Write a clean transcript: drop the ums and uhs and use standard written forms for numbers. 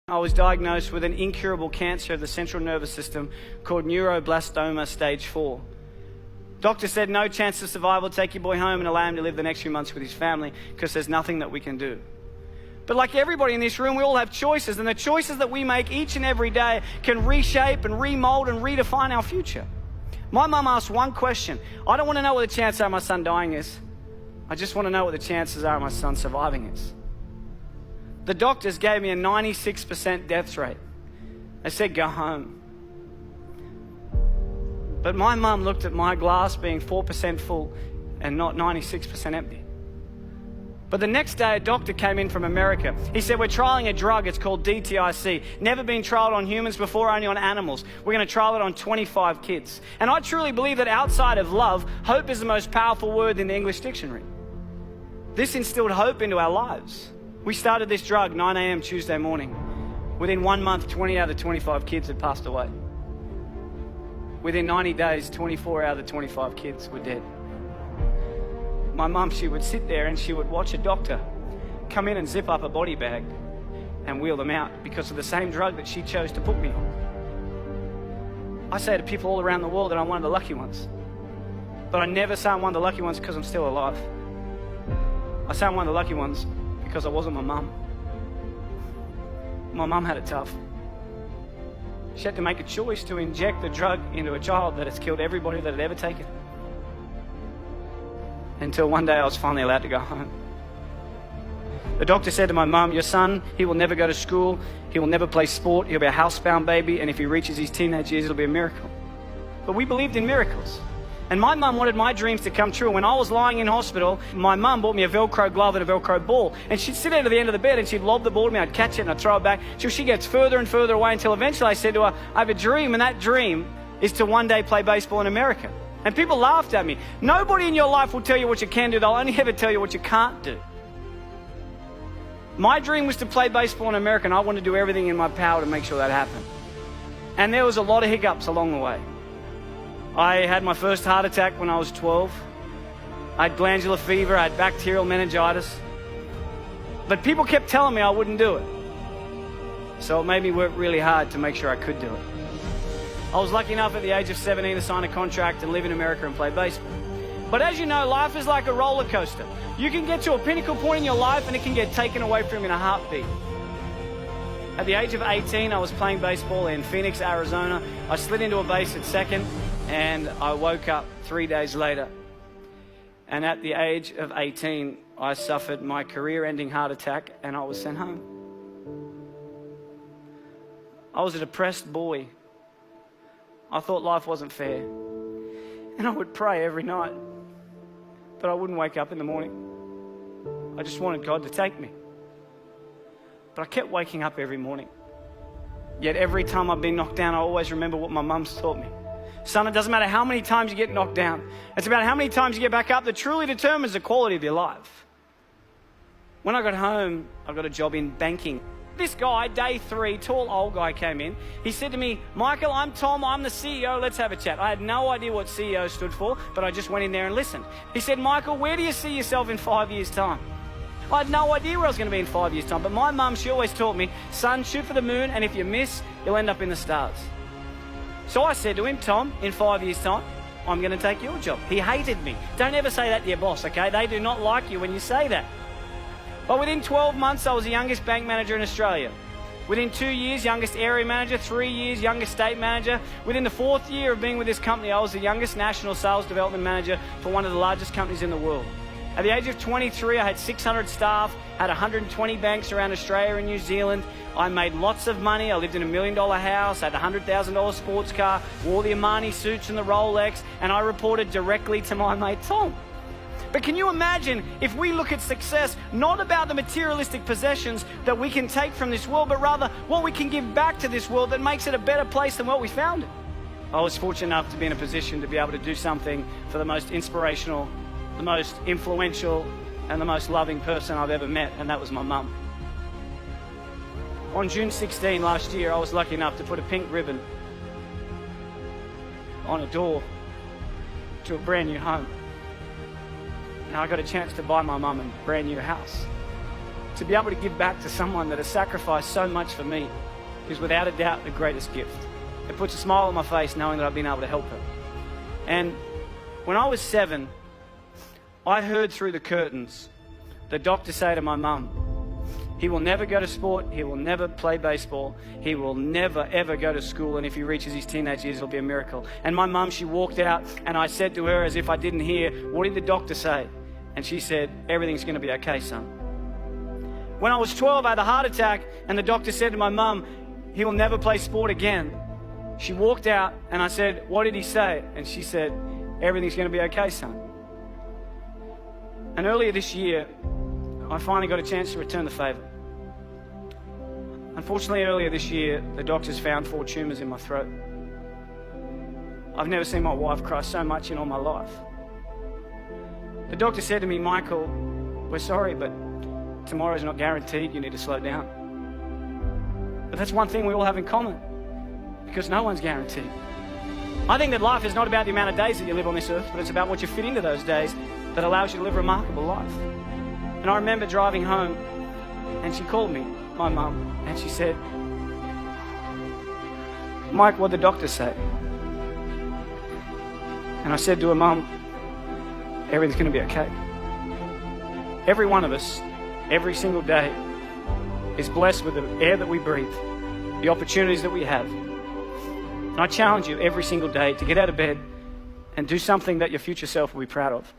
I was diagnosed with an incurable cancer of the central nervous system called neuroblastoma stage 4. Doctor said no chance of survival, take your boy home and allow him to live the next few months with his family because there's nothing that we can do. But like everybody in this room, we all have choices, and the choices that we make each and every day can reshape and remold and redefine our future. My mum asked one question. I don't want to know what the chances are of my son dying is. I just want to know what the chances are of my son surviving is. The doctors gave me a 96% death rate. They said, go home. But my mum looked at my glass being 4% full and not 96% empty. But the next day, a doctor came in from America. He said, we're trialing a drug. It's called DTIC. Never been trialed on humans before, only on animals. We're going to trial it on 25 kids. And I truly believe that outside of love, hope is the most powerful word in the English dictionary. This instilled hope into our lives. We started this drug 9 a.m. Tuesday morning. Within 1 month, 20 out of the 25 kids had passed away. Within 90 days, 24 out of the 25 kids were dead. My mum, she would sit there and she would watch a doctor come in and zip up a body bag and wheel them out because of the same drug that she chose to put me on. I say to people all around the world that I'm one of the lucky ones. But I never say I'm one of the lucky ones because I'm still alive. I say I'm one of the lucky ones because I wasn't my mum. My mum had it tough. She had to make a choice to inject the drug into a child that has killed everybody that had ever taken it. Until one day I was finally allowed to go home. The doctor said to my mum, your son, he will never go to school, he will never play sport, he'll be a housebound baby, and if he reaches his teenage years, it'll be a miracle. But we believed in miracles. And my mum wanted my dreams to come true. When I was lying in hospital, my mum bought me a Velcro glove and a Velcro ball. And she'd sit down at the end of the bed and she'd lob the ball to me. I'd catch it and I'd throw it back. Till she gets further and further away until eventually I said to her, I have a dream, and that dream is to one day play baseball in America. And people laughed at me. Nobody in your life will tell you what you can do. They'll only ever tell you what you can't do. My dream was to play baseball in America, and I wanted to do everything in my power to make sure that happened. And there was a lot of hiccups along the way. I had my first heart attack when I was 12. I had glandular fever, I had bacterial meningitis. But people kept telling me I wouldn't do it. So it made me work really hard to make sure I could do it. I was lucky enough at the age of 17 to sign a contract and live in America and play baseball. But as you know, life is like a roller coaster. You can get to a pinnacle point in your life and it can get taken away from you in a heartbeat. At the age of 18, I was playing baseball in Phoenix, Arizona. I slid into a base at second and I woke up 3 days later. And at the age of 18, I suffered my career-ending heart attack and I was sent home. I was a depressed boy. I thought life wasn't fair. And I would pray every night, but I wouldn't wake up in the morning. I just wanted God to take me. But I kept waking up every morning. Yet every time I've been knocked down, I always remember what my mum's taught me. Son, it doesn't matter how many times you get knocked down. It's about how many times you get back up that truly determines the quality of your life. When I got home, I got a job in banking. This guy, day 3, tall old guy came in. He said to me, Michael, I'm Tom, I'm the CEO, let's have a chat. I had no idea what CEO stood for, but I just went in there and listened. He said, Michael, where do you see yourself in 5 years' time? I had no idea where I was going to be in 5 years' time, but my mum, she always taught me, son, shoot for the moon, and if you miss, you'll end up in the stars. So I said to him, Tom, in 5 years' time, I'm going to take your job. He hated me. Don't ever say that to your boss, okay? They do not like you when you say that. But within 12 months, I was the youngest bank manager in Australia. Within 2 years, youngest area manager. 3 years, youngest state manager. Within the 4th year of being with this company, I was the youngest national sales development manager for one of the largest companies in the world. At the age of 23, I had 600 staff, had 120 banks around Australia and New Zealand. I made lots of money. I lived in $1 million house, had a $100,000 sports car, wore the Armani suits and the Rolex, and I reported directly to my mate Tom. But can you imagine if we look at success not about the materialistic possessions that we can take from this world, but rather what we can give back to this world that makes it a better place than what we found it? I was fortunate enough to be in a position to be able to do something for the most inspirational, the most influential, and the most loving person I've ever met, and that was my mum. On June 16 last year, I was lucky enough to put a pink ribbon on a door to a brand new home. And I got a chance to buy my mum a brand new house. to be able to give back to someone that has sacrificed so much for me is without a doubt the greatest gift. It puts a smile on my face knowing that I've been able to help her. And when I was 7, I heard through the curtains the doctor say to my mum, he will never go to sport, he will never play baseball, he will never ever go to school, and if he reaches his teenage years it'll be a miracle. And my mum, she walked out, and I said to her as if I didn't hear, what did the doctor say? And she said, everything's going to be okay, son. When I was 12, I had a heart attack, and the doctor said to my mum, he will never play sport again. She walked out, and I said, what did he say? And she said, everything's going to be okay, son. And earlier this year, I finally got a chance to return the favour. Unfortunately, earlier this year, the doctors found 4 tumours in my throat. I've never seen my wife cry so much in all my life. The doctor said to me, Michael, we're sorry, but tomorrow's not guaranteed, you need to slow down. But that's one thing we all have in common, because no one's guaranteed. I think that life is not about the amount of days that you live on this earth, but it's about what you fit into those days that allows you to live a remarkable life. And I remember driving home, and she called me, my mum, and she said, Mike, what did the doctor say? And I said to her, Mum, everything's going to be okay. Every one of us, every single day, is blessed with the air that we breathe, the opportunities that we have. And I challenge you every single day to get out of bed and do something that your future self will be proud of.